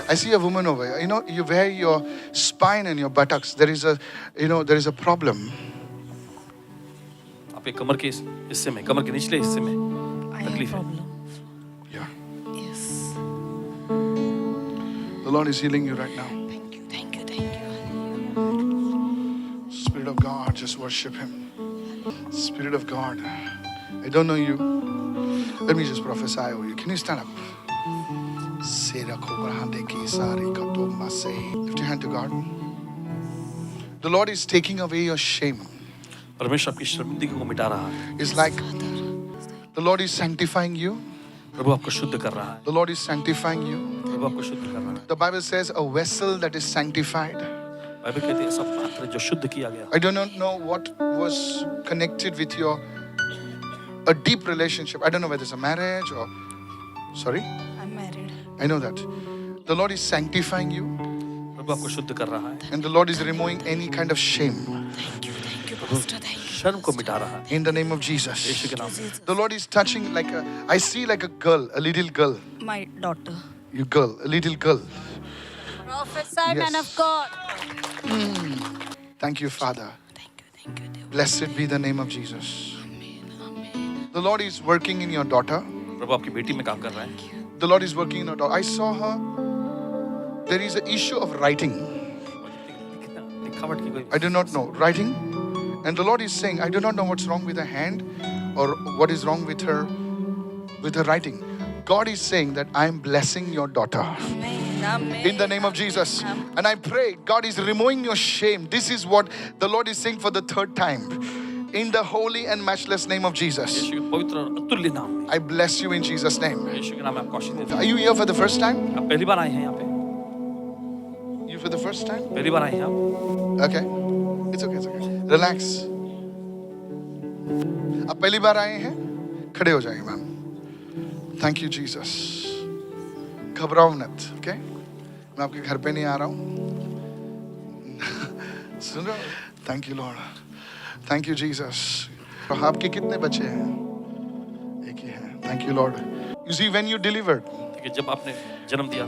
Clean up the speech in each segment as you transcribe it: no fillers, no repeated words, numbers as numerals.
I see a woman over here. You know, you wear your spine and your buttocks. There is a, there is a problem. आपके कमर के हिस्से में, कमर के निचले हिस्से में I have तकलीफ है। problem. Yeah. Yes. The Lord is healing you right now. Thank you, thank you, thank you. Spirit of God, just worship Him. Spirit of God, I don't know you. Let me just prophesy over you. Can you stand up? Lift your hand to God. The Lord is taking away your shame. परमेश्वर आपकी शर्मिंदगी को मिटा रहा है। It's like the Lord is sanctifying you. प्रभु आपको शुद्ध कर रहा है। The Lord is sanctifying you. प्रभु आपको शुद्ध कर रहा है। The Bible says a vessel that is sanctified. Bible कहती है सब पात्र जो शुद्ध किया गया। I do not know what was connected with your a deep relationship. I don't know whether it's a marriage or sorry. I'm married. I know that. The Lord is sanctifying you प्रभु आपको शुद्ध कर रहा है। and the Lord is removing any kind of shame Thank you, Pastor. Thank you. शर्म को मिटा रहा है। in the name of Jesus. यीशु के नाम में। The Lord is touching like I see like a girl, a little girl. My daughter. You girl, a little girl. Prophesy, man of God. Thank you, Father. Thank you, dear. Blessed be the name of Jesus. The Lord is working in your daughter. प्रभु आपकी बेटी में काम कर रहा है। The Lord is working in your daughter. I saw her. There is an issue of writing. लिखावट की कोई I do not know. Writing. And the Lord is saying, I do not know what's wrong with her hand or what is wrong with her writing. God is saying that I am blessing your daughter Amen. Amen. in the name of Jesus. And I pray God is removing your shame. This is what the Lord is saying for the third time. In the holy and matchless name of Jesus. यीशु के पवित्र और अतुल्य नाम में। I bless you in Jesus' name. यीशु के नाम में आपको आशीष देता Are you here for the first time? हूं। आप पहली बार आए हैं यहाँ पे। You for the first time? पहली बार आए हैं आप। Okay. It's okay, it's okay. Relax. आप पहली बार आए हैं? खड़े हो जाइए मैम. Thank you Jesus. घबराओ मत, okay? मैं आपके घर पे नहीं आ रहा हूँ. सुन रहे हो? Thank you Lord. Thank you Jesus. तो आपके कितने बच्चे हैं? एक ही है. Thank you Lord. You see when you delivered, कि जब आपने जन्म दिया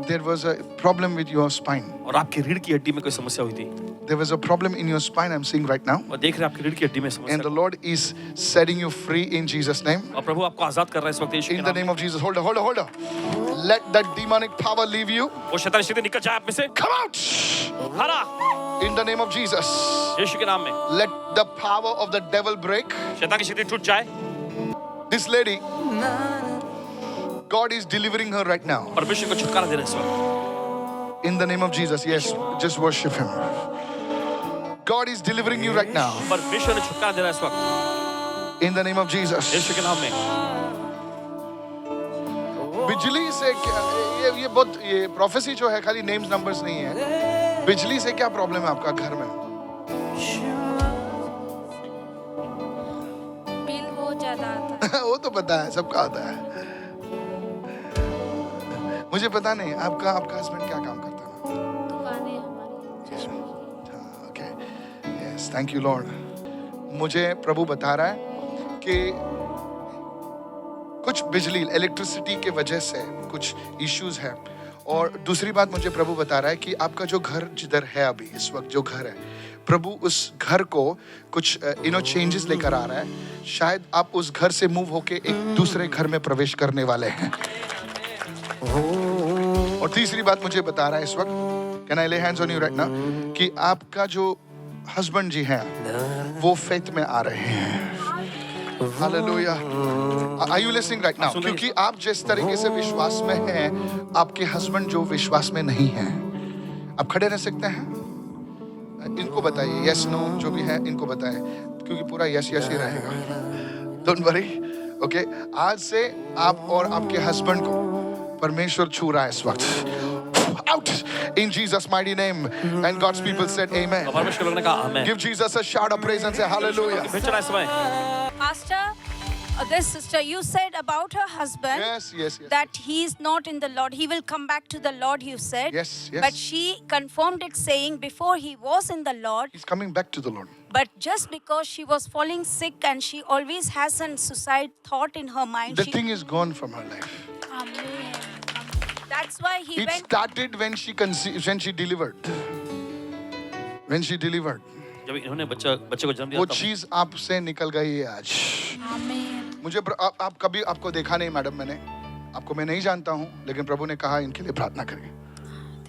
there was a problem with your spine. और आपकी रीढ़ की हड्डी में कोई समस्या हुई थी There was a problem in your spine, I'm seeing right now. और देख रहे हैं आपकी रीढ़ की हड्डी में And समस्या the Lord is setting you free in Jesus' name. और प्रभु आपको आजाद कर रहा है इस वक्त यीशु के In the नाम name of Jesus. Hold on. Let that demonic power leave you. में। वो शैतानी शक्ति निकल जाए आप में से। Come out. हरा In the name of Jesus. यीशु के नाम में। Let the power of the devil break. शैतान की शक्ति टूट जाए। This lady, God is delivering her right now. परमेश्वर को छुटकारा दे रहे हैं इस वक्त। In the name of Jesus. Yes, just worship Him. God is delivering you right now. परमेश्वर ने छुटकारा दे रहा है इस वक्त। In the name of Jesus. यीशु के नाम में। बिजली से क्या ये बहुत ये प्रोफेसी जो है खाली नेम्स नंबर्स नहीं है. बिजली से क्या प्रॉब्लम है आपका घर में? बिल बहुत ज्यादा आता है। वो तो पता है, सबका आता है. मुझे पता नहीं आपका हस्बैंड क्या काम करता है? दुकान है हमारी। Okay. Yes, thank you Lord. मुझे प्रभु बता रहा है कि कुछ बिजली इलेक्ट्रिसिटी के वजह से कुछ इश्यूज है. और दूसरी बात मुझे प्रभु बता रहा है कि आपका जो घर जिधर है अभी इस वक्त जो घर है, प्रभु उस घर को कुछ चेंजेस लेकर आ रहा है. शायद आप उस घर से मूव होके एक दूसरे घर में प्रवेश करने वाले हैं. और तीसरी बात मुझे बता रहा है इस वक्त, कैन आई ले hands on you right now, कि आपका जो हस्बैंड जी हैं वो फेथ में आ रहे हैं. Hallelujah. Are you listening right now? क्योंकि आप जिस तरीके से विश्वास में हैं, आपके हस्बैंड जो विश्वास में नहीं हैं. आप खड़े रह सकते हैं? इनको बताइए यस नो जो भी है इनको बताएं, क्योंकि पूरा यस यस ही रहेगा. Don't worry. ओके. आज से आप और आपके हस्बैंड को परमेश्वर छू रहा है इस वक्त. Out in Jesus' mighty name. And God's people said amen. परमेश्वर लोगों ने कहा आमीन। Give Jesus a shout of praise and say hallelujah. भेजना इस समय। Pastor, this sister, you said about her husband Yes. that he is not in the Lord. He will come back to the Lord, you said. Yes. But she confirmed it saying before he was in the Lord, He's coming back to the Lord. but just because she was falling sick and she always has a suicide thought in her mind. The thing is gone from her life. Amen. That's why he It went. started when she conceived, when she delivered. When she delivered. जब इन्होंने बच्चे को जन्म दिया वो तब चीज आपसे निकल गई है आज। Amen. मुझे आप कभी आपको देखा नहीं मैडम, मैंने आपको मैं नहीं जानता हूँ, लेकिन प्रभु ने कहा इनके लिए प्रार्थना करें।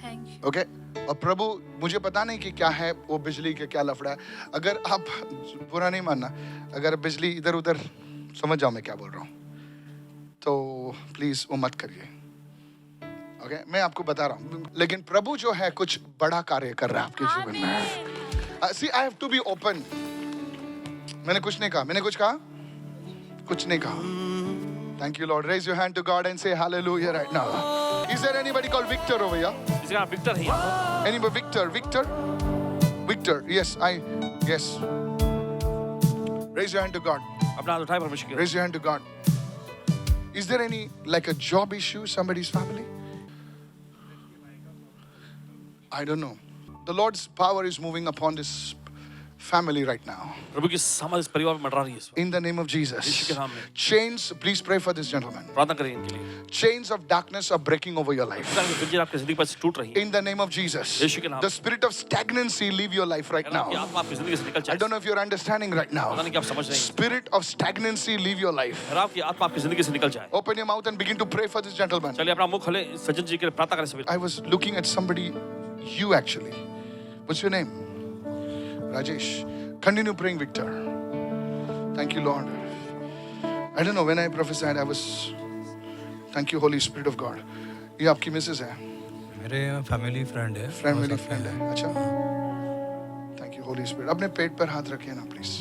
Thank you. ओके और प्रभु मुझे पता नहीं कि क्या है वो बिजली के क्या लफड़ा है। अगर आप बुरा नहीं मानना, अगर बिजली इधर उधर समझ जाओ मैं क्या बोल रहा हूँ, तो प्लीज वो मत करिए। ओके मैं आपको बता रहा हूँ, लेकिन प्रभु जो है कुछ बड़ा कार्य कर रहा है आपके जीवन में। See I have to be open. मैंने कुछ नहीं कहा, मैंने कुछ कहा, कुछ नहीं कहा। Thank you lord. Raise your hand to God and say hallelujah right now. Is there anybody called Victor over here? इसका नाम विक्टर है यहाँ पर। Anybody? Victor. Yes, yes. Raise your hand to God. अपना हाथ उठाए परमेश्वर की ओर। Raise your hand to God. Is there any like a job issue, somebody's family? I don't know. The Lord's power is moving upon this family right now. प्रभु की सामर्थ इस परिवार में मंडरा रही है इस वक्त। In the name of Yeshu Jesus. के नाम में Chains, please pray for this gentleman. प्रार्थना करें इनके लिए। Chains of darkness are breaking over your life. पिता की जंजीर आपकी जिंदगी पर से टूट रही है। In the name of Jesus. यीशु के नाम The spirit of stagnancy leave your life right अगर आपकी now. आत्मा आपकी जिंदगी से निकल I जाए। don't know if you're understanding right now. पता नहीं कि आप समझ रहे हैं। Spirit of stagnancy leave your life. अगर आपकी आत्मा आपकी जिंदगी से निकल जाए। Open your mouth and begin to pray for this gentleman. चलिए अपना मुख खोले, सज्जन जी के लिए प्रार्थना करें सभी। I was looking at somebody, you actually. What's your name? Rajesh. Continue praying, Victor. Thank you, Lord. I don't know, when I prophesied, I was, thank you, Holy Spirit of God. ये आपकी Mrs है? मेरे family friend है। Friend, मेरी friend है। अच्छा, thank you Holi spirit. अपने पेट पर हाथ रखिए ना प्लीज।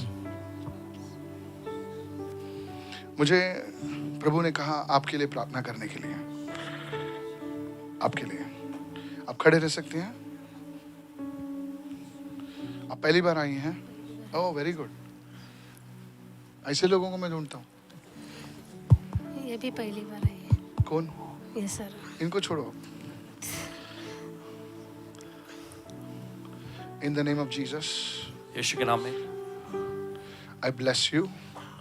मुझे प्रभु ने कहा आपके लिए प्रार्थना करने के लिए, आपके लिए। आप खड़े रह सकते हैं? आप पहली बार आई हैं? Oh very good. ऐसे लोगों को मैं ढूंढता हूँ। ये भी पहली बार आई है। कौन? ये सर। इनको छोड़ो। In the name of Jesus, यीशु के नाम में I bless you.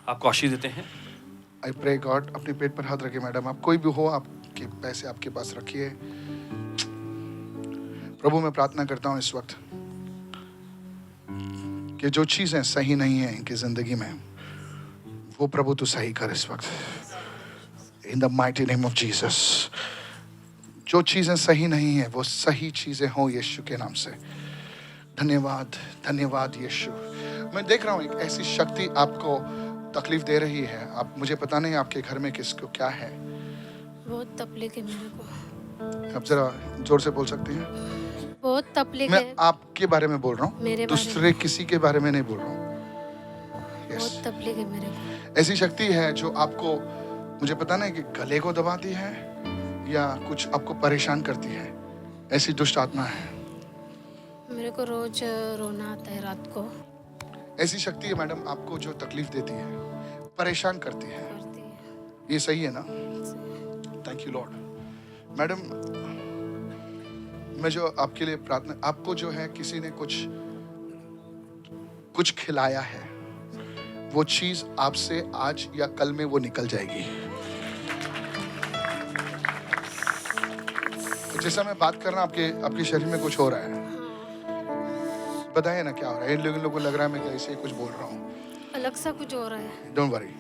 आपको आशीष देते हैं। I pray God, अपने पेट पर हाथ रखिए मैडम। आप कोई भी हो, आपके पैसे आपके पास रखिए। प्रभु मैं प्रार्थना करता हूँ इस वक्त कि जो चीजें सही नहीं है इनकी जिंदगी में, वो प्रभु तू सही कर इस वक्त। In the mighty name of Jesus. जो चीजें सही नहीं है वो सही चीजें हो यीशु के नाम से। धन्यवाद, धन्यवाद यीशु। मैं देख रहा हूँ एक ऐसी शक्ति आपको तकलीफ दे रही है। आप, मुझे पता नहीं आपके घर में किसको क्या है। बहुत तकलीफ है मेरे को। आप जरा जोर से बोल सकते हैं? बहुत तकलीफ मैं है। आपके बारे में बोल रहा हूँ, मेरे बारे में। दूसरे किसी के बारे में नहीं बोल रहा हूँ। बहुत Yes. तकलीफ है मेरे को। ऐसी शक्ति है जो आपको, मुझे पता नहीं कि गले को दबाती है या कुछ आपको परेशान करती है। ऐसी दुष्ट आत्मा है। मेरे को रोज रोना आता है रात को। ऐसी शक्ति है मैडम आपको जो तकलीफ देती है, परेशान करती है। करती है। ये सही है ना? Thank you Lord. मैडम मैं जो आपके लिए प्रार्थना, आपको जो है किसी ने कुछ खिलाया है, वो चीज आपसे आज या कल में वो निकल जाएगी। जैसा मैं बात कर रहा हूं, आपके शरीर में कुछ हो रहा है। बताइए ना क्या हो रहा है। इन लोगों को लग रहा है मैं ऐसे ही कुछ बोल रहा हूँ। अलग सा कुछ हो रहा है। डोंट वरी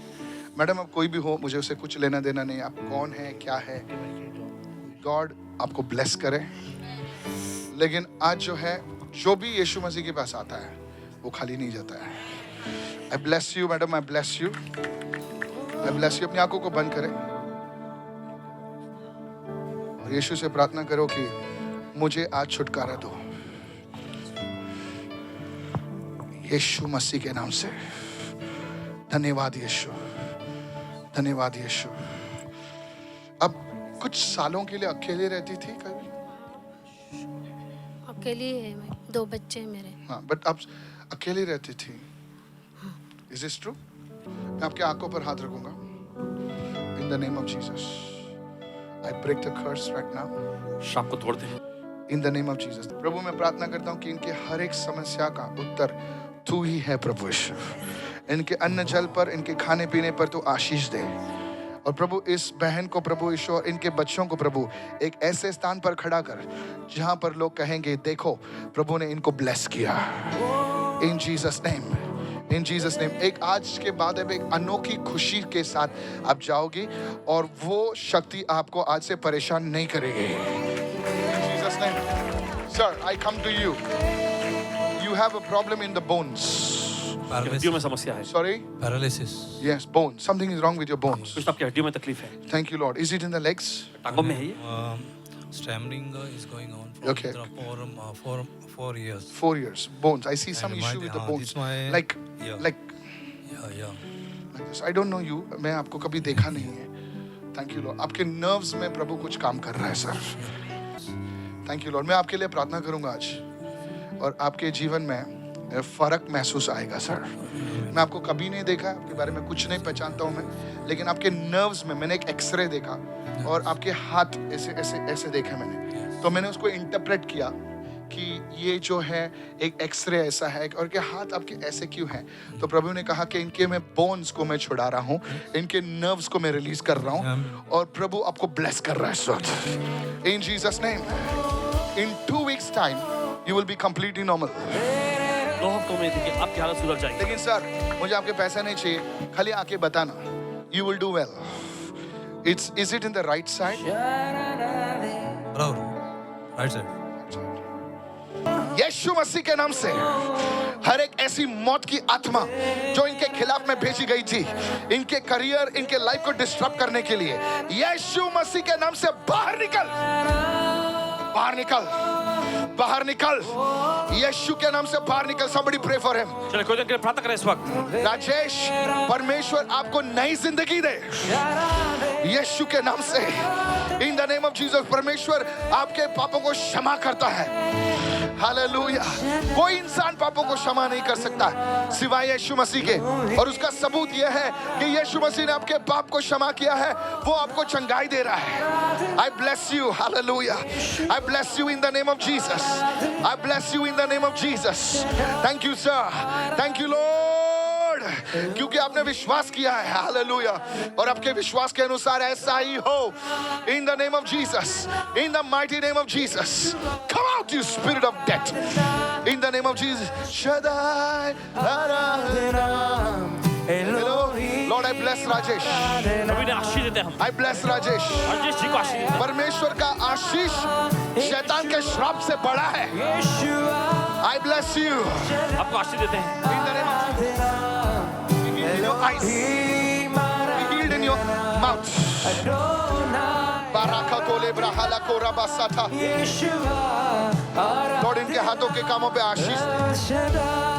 मैडम, आप कोई भी हो, मुझे उससे कुछ लेना देना नहीं। आप कौन है, क्या है, गॉड आपको ब्लेस करे। लेकिन आज जो है, जो भी यीशु मसीह के पास आता है वो खाली नहीं जाता है। आई bless you madam, I bless you, I bless you. अपनी आंखों को बंद करें और यीशु से प्रार्थना करो कि मुझे आज छुटकारा दो यीशु मसीह के नाम से। धन्यवाद यीशु, धन्यवाद यीशु। अब कुछ सालों के लिए अकेले रहती थी कभी? अकेली है मैं। 2 बच्चे हैं मेरे। हाँ, बट आप अकेली रहती थी। Is this true? मैं आपके आंखों पर हाथ रखूंगा। In the name of Jesus I break the curse right now. शाप को तोड़ दे। In the name of Jesus. प्रभु मैं प्रार्थना करता हूँ कि इनके हर एक समस्या का उत्तर तू ही है प्रभु यीशु। इनके अन्न जल पर, इनके खाने पीने पर तू आशीष दे और प्रभु इस बहन को प्रभु यीशु और इनके बच्चों को प्रभु एक ऐसे स्थान पर खड़ा कर जहां पर लोग कहेंगे देखो प्रभु ने इनको ब्लेस किया। इन जीसस नेम, इन जीसस नेम। एक आज के बाद अब एक अनोखी खुशी के साथ आप जाओगी और वो शक्ति आपको आज से परेशान नहीं करेगी। In Jesus name. Sir, I come to you. You have a problem in the bones. हड्डियों में समस्या है। Sorry? Paralysis. Yes, bones. Something is wrong with your bones. कुछ आपकी हड्डियों में तकलीफ है। Thank you, Lord. Is it in the legs? टांगों में है ये। Stammering is going on Okay. for 4 years. 4 years. Bones. I see some And issue my- with the this bones. my- Like Yeah. like Yeah. this. I don't know you. मैं आपको कभी देखा नहीं है। Thank you, Lord. आपके nerves में प्रभु कुछ काम कर रहा है, सर। Thank you, Lord. मैं आपके लिए प्रार्थना करूंगा आज और आपके जीवन में फर्क महसूस आएगा, सर। मैं आपको कभी नहीं देखा, आपके बारे में कुछ नहीं पहचानता हूं मैं, लेकिन आपके नर्व्स में मैंने एक एक्सरे देखा और आपके हाथ ऐसे ऐसे ऐसे देखे मैंने, तो मैंने उसको इंटरप्रेट किया कि ये जो है एक एक्सरे ऐसा है और के हाथ आपके ऐसे क्यों हैं। तो प्रभु ने कहा कि इनके मैं बोन्स को मैं छुड़ा रहा हूँ, इनके नर्व्स को मैं रिलीज कर रहा हूँ और प्रभु आपको ब्लेस कर रहा है इस वक्त। इन Jesus name, in 2 weeks time you will be completely normal. 2 हफ्तों में देखिए आपकी हालत सुधर जाएगी। लेकिन सर मुझे आपके पैसे नहीं चाहिए, खाली आके बताना, you will do well. Is it in the right side? बराबर, राइट साइड। यीशु मसीह के नाम से हर एक ऐसी मौत की आत्मा जो इनके खिलाफ में भेजी गई थी, इनके करियर, इनके लाइफ को डिस्टर्ब करने के लिए, यीशु मसीह के नाम से बाहर निकल, बाहर निकल, बाहर निकल, यीशु के नाम से बाहर निकल। somebody pray for him। चलिए कोई देर के लिए प्रार्थना करें इस वक्त। राजेश, परमेश्वर आपको नई जिंदगी दे यीशु के नाम से। इन द नेम ऑफ जीसस, परमेश्वर आपके पापों को क्षमा करता है। हालेलुया। कोई इंसान पापों को क्षमा नहीं कर सकता सिवाय यीशु मसीह के, और उसका सबूत यह है कि यीशु मसीह ने आपके पाप को क्षमा किया है, वो आपको चंगाई दे रहा है। I bless you, hallelujah. I bless you in the name of Jesus. I bless you in the name of Jesus. Thank you, sir. Thank you, Lord. क्योंकि आपने विश्वास किया है, हालेलुया, और आपके विश्वास के अनुसार ऐसा ही हो। In the name of Jesus, in the mighty name of Jesus, come out, you spirit of death. In the name of Jesus, Shaddai, hello, Lord, I bless Rajesh. प्रभु ने आशीष देते हैं हम। I bless Rajesh. Rajesh ji को आशीष देते हैं। परमेश्वर का आशीष शैतान के श्राप से बड़ा है। I bless you. आपको आशीष देते हैं। In the name of Jesus. Be healed in your eyes. Be healed in your mouth. Barakatole brahala korabasata. Lord, इनके हाथों के कामों पे आशीष दे।